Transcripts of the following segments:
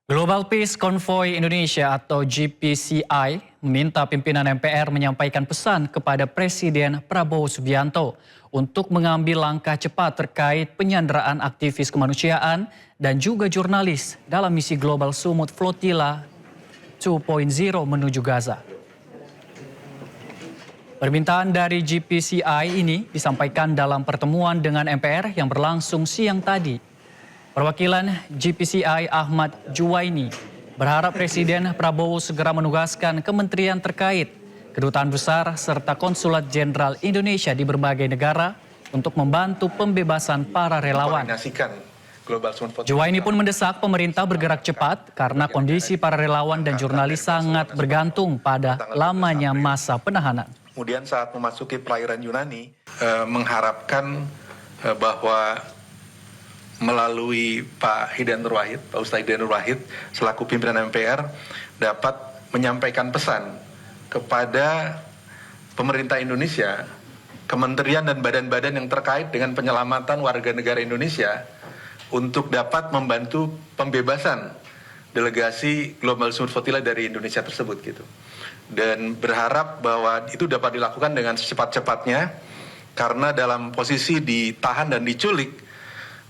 Global Peace Convoy Indonesia atau GPCI meminta pimpinan MPR menyampaikan pesan kepada Presiden Prabowo Subianto untuk mengambil langkah cepat terkait penyanderaan aktivis kemanusiaan dan juga jurnalis dalam misi Global Sumut Flotilla 2.0 menuju Gaza. Permintaan dari GPCI ini disampaikan dalam pertemuan dengan MPR yang berlangsung siang tadi. Perwakilan GPCI Ahmad Juwaini berharap Presiden Prabowo segera menugaskan kementerian terkait, kedutaan besar serta konsulat jenderal Indonesia di berbagai negara untuk membantu pembebasan para relawan. Juwaini pun mendesak pemerintah bergerak cepat karena kondisi para relawan dan jurnalis sangat bergantung pada lamanya masa penahanan. Kemudian saat memasuki perairan Yunani, mengharapkan bahwa melalui Pak Ustadz Hidayat Nur Wahid selaku pimpinan MPR dapat menyampaikan pesan kepada pemerintah Indonesia, kementerian dan badan-badan yang terkait dengan penyelamatan warga negara Indonesia untuk dapat membantu pembebasan delegasi Global Sumut Flotilla dari Indonesia tersebut gitu. Dan berharap bahwa itu dapat dilakukan dengan secepat-cepatnya karena dalam posisi ditahan dan diculik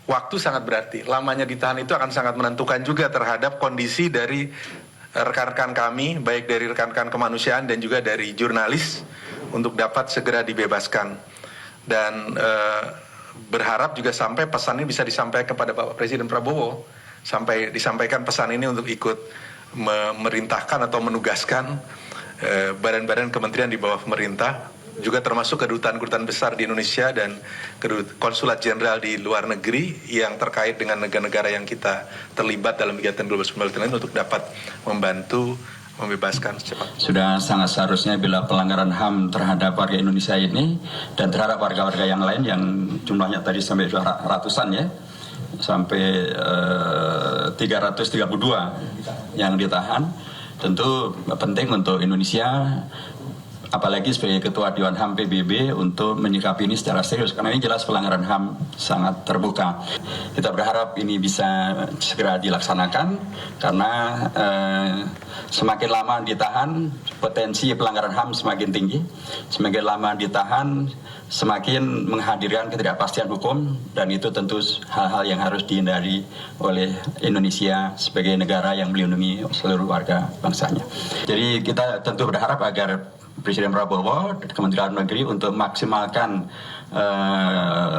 waktu sangat berarti. Lamanya ditahan itu akan sangat menentukan juga terhadap kondisi dari rekan-rekan kami, baik dari rekan-rekan kemanusiaan dan juga dari jurnalis untuk dapat segera dibebaskan. Dan berharap juga sampai pesan ini bisa disampaikan kepada Bapak Presiden Prabowo, sampai disampaikan pesan ini untuk ikut memerintahkan atau menugaskan badan-badan kementerian di bawah pemerintah, juga termasuk kedutaan-kedutaan besar di Indonesia dan konsulat jenderal di luar negeri yang terkait dengan negara-negara yang kita terlibat dalam kegiatan Global Sumut Flotilla untuk dapat membantu membebaskan secepatnya. Sudah sangat seharusnya bila pelanggaran HAM terhadap warga Indonesia ini dan terhadap warga-warga yang lain yang jumlahnya tadi sampai ratusan ya, sampai 332 yang ditahan, tentu penting untuk Indonesia, apalagi sebagai Ketua Dewan HAM PBB untuk menyikapi ini secara serius karena ini jelas pelanggaran HAM sangat terbuka. Kita berharap ini bisa segera dilaksanakan karena semakin lama ditahan potensi pelanggaran HAM semakin tinggi, semakin lama ditahan semakin menghadirkan ketidakpastian hukum dan itu tentu hal-hal yang harus dihindari oleh Indonesia sebagai negara yang melindungi seluruh warga bangsanya. Jadi kita tentu berharap agar Presiden Prabowo dan Kementerian Dalam Negeri untuk maksimalkan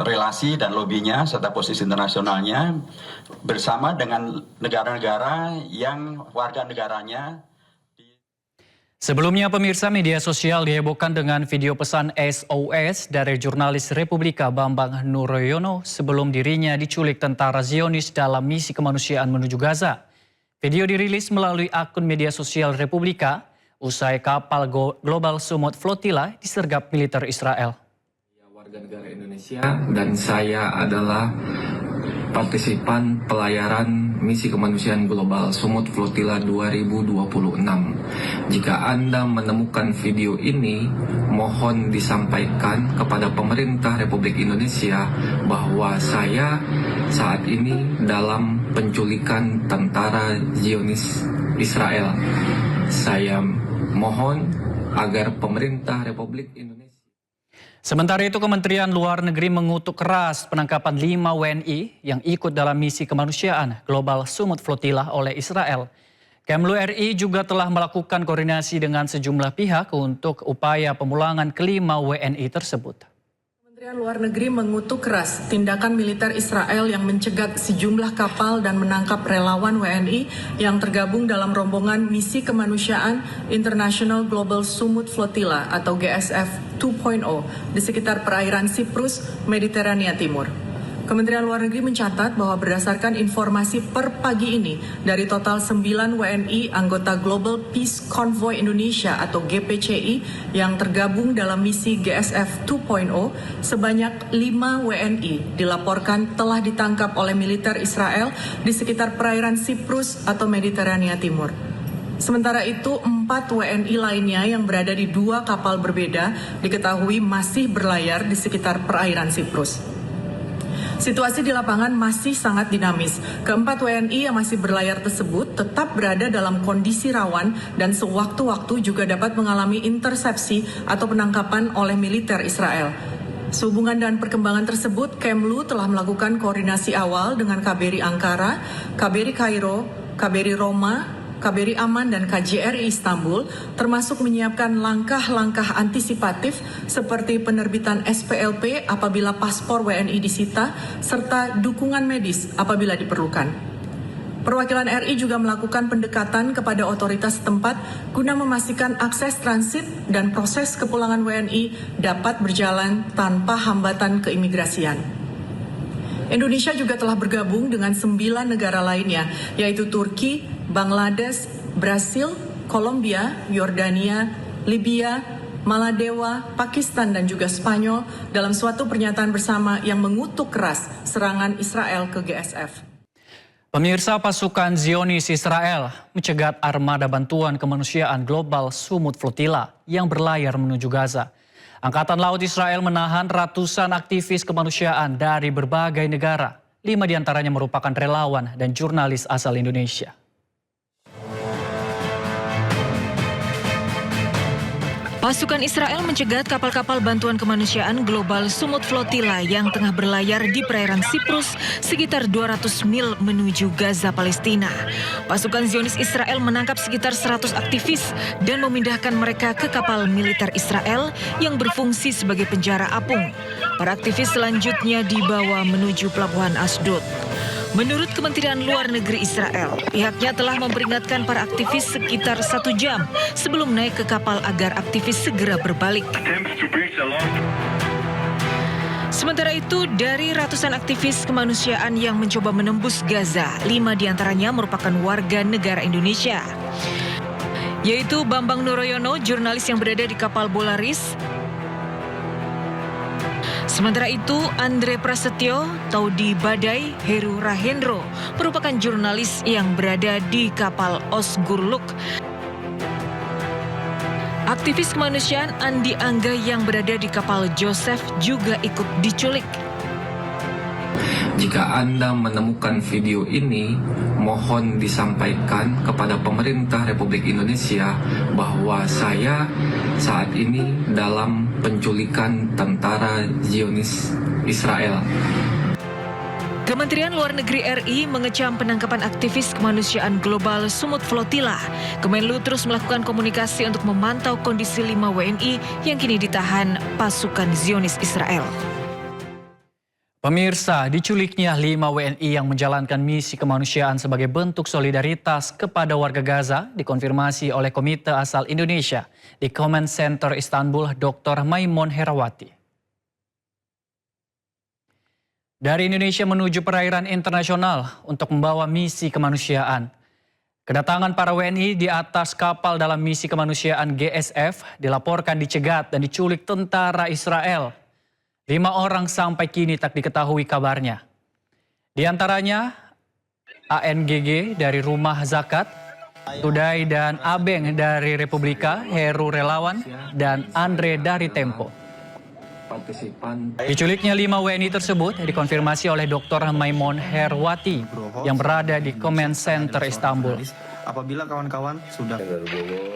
relasi dan lobbynya serta posisi internasionalnya bersama dengan negara-negara yang warga negaranya. Sebelumnya pemirsa, media sosial dihebohkan dengan video pesan SOS dari jurnalis Republika Bambang Nuroyono sebelum dirinya diculik tentara Zionis dalam misi kemanusiaan menuju Gaza. Video dirilis melalui akun media sosial Republika usai kapal Global Sumut Flotilla disergap militer Israel. Warga negara Indonesia dan saya adalah partisipan pelayaran misi kemanusiaan Global Sumut Flotilla 2026. Jika Anda menemukan video ini, mohon disampaikan kepada pemerintah Republik Indonesia bahwa saya saat ini dalam penculikan tentara Zionis Israel. Saya mohon agar pemerintah Republik Indonesia. Sementara itu Kementerian Luar Negeri mengutuk keras penangkapan 5 WNI yang ikut dalam misi kemanusiaan Global Sumut Flotilla oleh Israel. Kemlu RI juga telah melakukan koordinasi dengan sejumlah pihak untuk upaya pemulangan kelima WNI tersebut. Kementerian Luar Negeri mengutuk keras tindakan militer Israel yang mencegat sejumlah kapal dan menangkap relawan WNI yang tergabung dalam rombongan misi kemanusiaan International Global Sumut Flotilla atau GSF 2.0 di sekitar perairan Siprus, Mediterania Timur. Kementerian Luar Negeri mencatat bahwa berdasarkan informasi per pagi ini, dari total 9 WNI anggota Global Peace Convoy Indonesia atau GPCI yang tergabung dalam misi GSF 2.0, sebanyak 5 WNI dilaporkan telah ditangkap oleh militer Israel di sekitar perairan Siprus atau Mediterania Timur. Sementara itu, 4 WNI lainnya yang berada di 2 kapal berbeda diketahui masih berlayar di sekitar perairan Siprus. Situasi di lapangan masih sangat dinamis. Keempat WNI yang masih berlayar tersebut tetap berada dalam kondisi rawan dan sewaktu-waktu juga dapat mengalami intersepsi atau penangkapan oleh militer Israel. Sehubungan dengan perkembangan tersebut, Kemlu telah melakukan koordinasi awal dengan KBRI Ankara, KBRI Kairo, KBRI Roma, KBRI Aman, dan KJRI Istanbul, termasuk menyiapkan langkah-langkah antisipatif seperti penerbitan SPLP apabila paspor WNI disita, serta dukungan medis apabila diperlukan. Perwakilan RI juga melakukan pendekatan kepada otoritas setempat guna memastikan akses transit dan proses kepulangan WNI dapat berjalan tanpa hambatan keimigrasian. Indonesia juga telah bergabung dengan 9 negara lainnya, yaitu Turki, Bangladesh, Brasil, Kolombia, Yordania, Libya, Maladewa, Pakistan, dan juga Spanyol dalam suatu pernyataan bersama yang mengutuk keras serangan Israel ke GSF. Pemirsa, pasukan Zionis Israel mencegat armada bantuan kemanusiaan global Sumut Flotilla yang berlayar menuju Gaza. Angkatan Laut Israel menahan ratusan aktivis kemanusiaan dari berbagai negara. 5 diantaranya merupakan relawan dan jurnalis asal Indonesia. Pasukan Israel mencegat kapal-kapal bantuan kemanusiaan global Sumut Flotilla yang tengah berlayar di perairan Siprus sekitar 200 mil menuju Gaza, Palestina. Pasukan Zionis Israel menangkap sekitar 100 aktivis dan memindahkan mereka ke kapal militer Israel yang berfungsi sebagai penjara apung. Para aktivis selanjutnya dibawa menuju pelabuhan Asdod. Menurut Kementerian Luar Negeri Israel, pihaknya telah memperingatkan para aktivis sekitar 1 jam sebelum naik ke kapal agar aktivis segera berbalik. Sementara itu, dari ratusan aktivis kemanusiaan yang mencoba menembus Gaza, 5 diantaranya merupakan warga negara Indonesia, yaitu Bambang Nuroyono, jurnalis yang berada di kapal Polaris. Sementara itu, Andre Prasetyo, Taudi Badai, Heru Rahendro merupakan jurnalis yang berada di kapal Osgurluk. Aktivis kemanusiaan Andi Angga yang berada di kapal Joseph juga ikut diculik. Jika Anda menemukan video ini, mohon disampaikan kepada pemerintah Republik Indonesia bahwa saya saat ini dalam penculikan tentara Zionis Israel. Kementerian Luar Negeri RI mengecam penangkapan aktivis kemanusiaan global Sumut Flotilla. Kemenlu terus melakukan komunikasi untuk memantau kondisi 5 WNI yang kini ditahan pasukan Zionis Israel. Pemirsa, diculiknya 5 WNI yang menjalankan misi kemanusiaan sebagai bentuk solidaritas kepada warga Gaza dikonfirmasi oleh Komite asal Indonesia di Command Center Istanbul, Dr. Maimun Herawati. Dari Indonesia menuju perairan internasional untuk membawa misi kemanusiaan. Kedatangan para WNI di atas kapal dalam misi kemanusiaan GSF dilaporkan dicegat dan diculik tentara Israel. 5 orang sampai kini tak diketahui kabarnya. Di antaranya ANGG dari Rumah Zakat, Tudai dan Abeng dari Republika, Heru Relawan, dan Andre dari Tempo. Diculiknya 5 WNI tersebut dikonfirmasi oleh Dr. Maimun Herawati yang berada di Command Center Istanbul. Apabila kawan-kawan sudah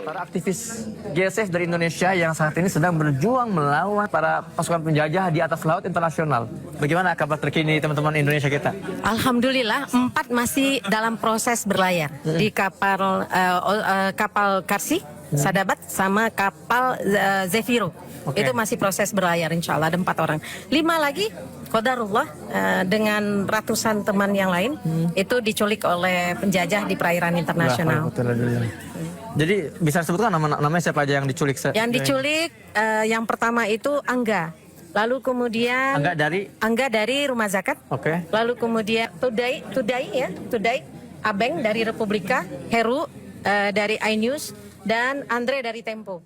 para aktivis GSF dari Indonesia yang saat ini sedang berjuang melawan para pasukan penjajah di atas laut internasional. Bagaimana kabar terkini teman-teman Indonesia kita? Alhamdulillah 4 masih dalam proses berlayar di kapal Karsi, Sadabat sama kapal Zefiro. Okay. Itu masih proses berlayar, insya Allah ada 4 orang. 5 lagi qadarullah dengan ratusan teman yang lain itu diculik oleh penjajah di perairan internasional. Jadi bisa disebutkan namanya siapa aja yang diculik? Yang diculik yang pertama itu Angga. Lalu kemudian Angga dari Rumah Zakat. Oke. Lalu kemudian Tudai Abeng dari Republika, Heru dari iNews, dan Andre dari Tempo.